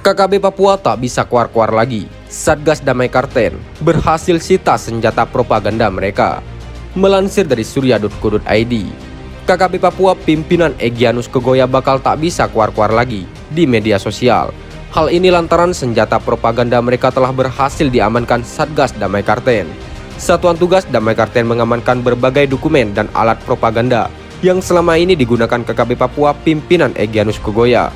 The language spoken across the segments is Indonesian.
KKB Papua tak bisa keluar-keluar lagi. Satgas Damai Karten berhasil sita senjata propaganda mereka. Melansir dari surya.co.id, KKB Papua pimpinan Egyanus Kogoya bakal tak bisa keluar-keluar lagi di media sosial. Hal ini lantaran senjata propaganda mereka telah berhasil diamankan Satgas Damai Karten. Satuan Tugas Damai Karten mengamankan berbagai dokumen dan alat propaganda yang selama ini digunakan KKB Papua pimpinan Egyanus Kogoya.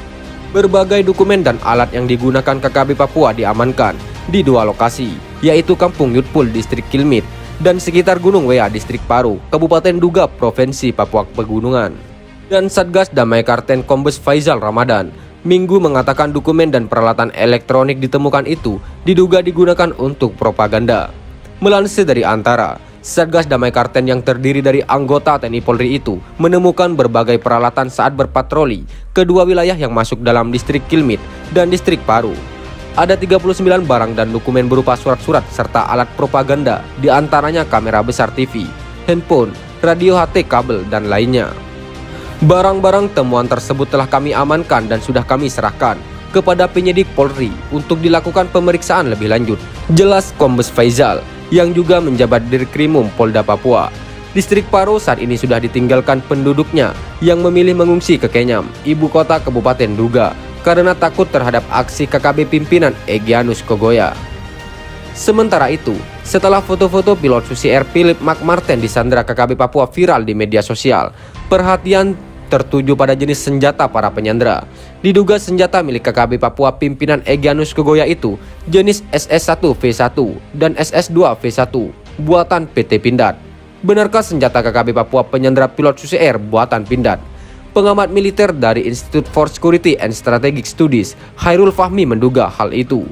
Berbagai dokumen dan alat yang digunakan KKB Papua diamankan di dua lokasi, yaitu Kampung Yutpul, Distrik Kilmit, dan sekitar Gunung Wea, Distrik Paru, Kabupaten Duga, Provinsi Papua Pegunungan. Dan Satgas Damai Karten Kombes Faizal Ramadan Minggu mengatakan dokumen dan peralatan elektronik ditemukan itu diduga digunakan untuk propaganda. Melansir dari Antara, Satgas Damai Karten yang terdiri dari anggota TNI Polri itu menemukan berbagai peralatan saat berpatroli kedua wilayah yang masuk dalam Distrik Kilmit dan Distrik Paru. Ada 39 barang dan dokumen berupa surat-surat serta alat propaganda, diantaranya kamera besar TV, handphone, radio HT kabel, dan lainnya. Barang-barang temuan tersebut telah kami amankan dan sudah kami serahkan kepada penyidik Polri untuk dilakukan pemeriksaan lebih lanjut, jelas Kombes Faizal yang juga menjabat Dirkrimum Polda Papua. Distrik Paru saat ini sudah ditinggalkan penduduknya yang memilih mengungsi ke Kenyam, ibu kota Kabupaten Duga, karena takut terhadap aksi KKB pimpinan Egyanus Kogoya. Sementara itu, setelah foto-foto pilot Susi Air Philip McMartin disandra KKB Papua viral di media sosial, perhatian tertuju pada jenis senjata para penyandra. Diduga senjata milik KKB Papua pimpinan Egyanus Kogoya itu jenis SS1V1 dan SS2V1 buatan PT Pindad. Benarkah senjata KKB Papua penyandra pilot Susi Air buatan Pindad? Pengamat militer dari Institute for Security and Strategic Studies, Hairul Fahmi, menduga hal itu.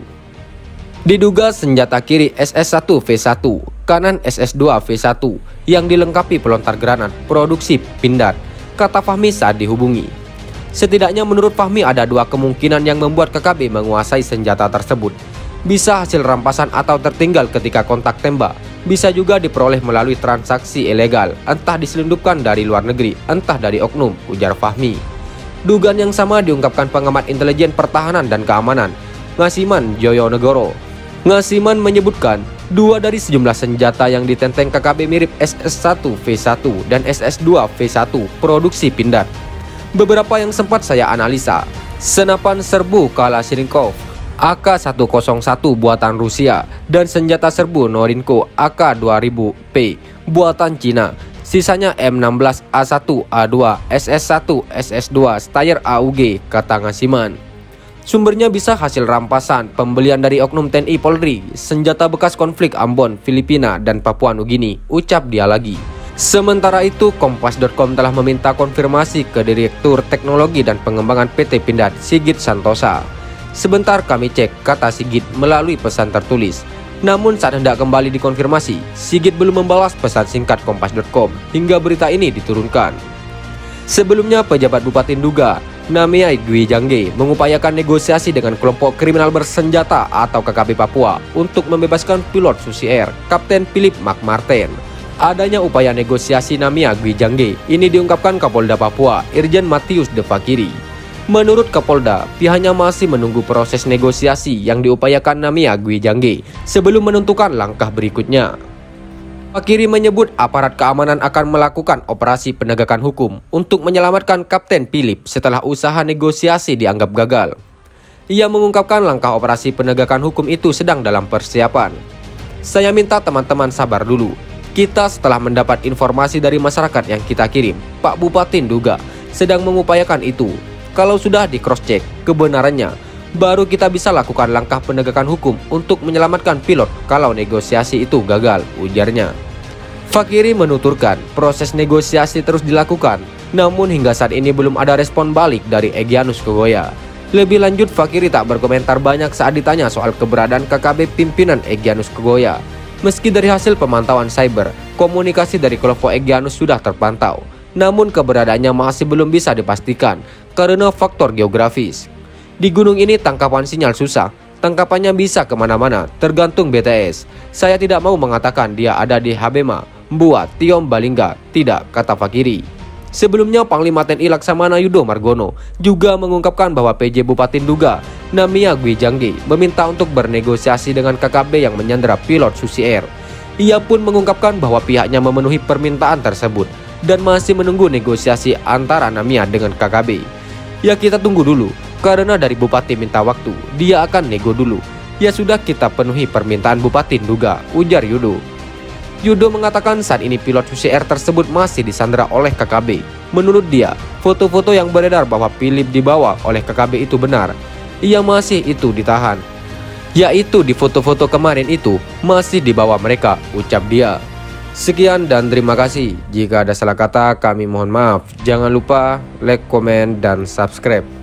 Diduga senjata kiri SS1V1, kanan SS2V1 yang dilengkapi pelontar granat produksi Pindad, kata Fahmi saat dihubungi. Setidaknya menurut Fahmi ada dua kemungkinan yang membuat KKB menguasai senjata tersebut. Bisa hasil rampasan atau tertinggal ketika kontak tembak. Bisa juga diperoleh melalui transaksi ilegal, entah diselundupkan dari luar negeri, entah dari oknum, ujar Fahmi. Dugaan yang sama diungkapkan pengamat intelijen pertahanan dan keamanan, Ngasiman Joyonegoro. Ngasiman menyebutkan, dua dari sejumlah senjata yang ditenteng KKB mirip SS1V1 dan SS2V1 produksi Pindad. Beberapa yang sempat saya analisa, senapan serbu Kalashnikov AK-101 buatan Rusia dan senjata serbu Norinco AK-2000P buatan Cina. Sisanya M16A1A2, SS1, SS2, Steyr AUG, kata Ngasiman. Sumbernya bisa hasil rampasan, pembelian dari oknum TNI Polri, senjata bekas konflik Ambon, Filipina, dan Papua Nugini, ucap dia lagi. Sementara itu, Kompas.com telah meminta konfirmasi ke Direktur Teknologi dan Pengembangan PT Pindad, Sigit Santosa. Sebentar kami cek, kata Sigit melalui pesan tertulis. Namun saat hendak kembali dikonfirmasi, Sigit belum membalas pesan singkat Kompas.com hingga berita ini diturunkan. Sebelumnya, pejabat Bupati Duga, Namia Dwi Jangge, mengupayakan negosiasi dengan kelompok kriminal bersenjata atau KKB Papua untuk membebaskan pilot Susi Air, Kapten Philip McMartin. Adanya upaya negosiasi Namia Dwi Jangge ini diungkapkan Kapolda Papua, Irjen Matius De Fakiri. Menurut Kapolda, pihaknya masih menunggu proses negosiasi yang diupayakan Namia Dwi Jangge sebelum menentukan langkah berikutnya. Fakiri menyebut aparat keamanan akan melakukan operasi penegakan hukum untuk menyelamatkan Kapten Philip setelah usaha negosiasi dianggap gagal. Ia mengungkapkan langkah operasi penegakan hukum itu sedang dalam persiapan. Saya minta teman-teman sabar dulu. Kita setelah mendapat informasi dari masyarakat yang kita kirim, Pak Bupati Duga sedang mengupayakan itu. Kalau sudah di cross check kebenarannya, baru kita bisa lakukan langkah penegakan hukum untuk menyelamatkan pilot kalau negosiasi itu gagal, ujarnya. Fakiri menuturkan proses negosiasi terus dilakukan, namun hingga saat ini belum ada respon balik dari Egyanus Kogoya. Lebih lanjut, Fakiri tak berkomentar banyak saat ditanya soal keberadaan KKB pimpinan Egyanus Kogoya. Meski dari hasil pemantauan cyber, komunikasi dari kelompok Egyanus sudah terpantau, namun keberadaannya masih belum bisa dipastikan karena faktor geografis. Di gunung ini tangkapan sinyal susah, tangkapannya bisa kemana-mana, tergantung BTS. Saya tidak mau mengatakan dia ada di Habema, Mbua, Tiom, Balingga, tidak, kata Fakiri. Sebelumnya Panglima TNI Laksamana Yudo Margono juga mengungkapkan bahwa PJ Bupati Duga Namia Gwijangge meminta untuk bernegosiasi dengan KKB yang menyandera pilot Susi Air. Ia pun mengungkapkan bahwa pihaknya memenuhi permintaan tersebut dan masih menunggu negosiasi antara Namia dengan KKB. Ya kita tunggu dulu, karena dari Bupati minta waktu, dia akan nego dulu. Ya sudah kita penuhi permintaan Bupati Nduga, ujar Yudo. Yudo mengatakan saat ini pilot Susi Air tersebut masih disandera oleh KKB. Menurut dia, foto-foto yang beredar bahwa Philip dibawa oleh KKB itu benar. Ia masih itu ditahan. Yaitu di foto-foto kemarin itu masih dibawa mereka, ucap dia. Sekian dan terima kasih. Jika ada salah kata kami mohon maaf. Jangan lupa like, komen, dan subscribe.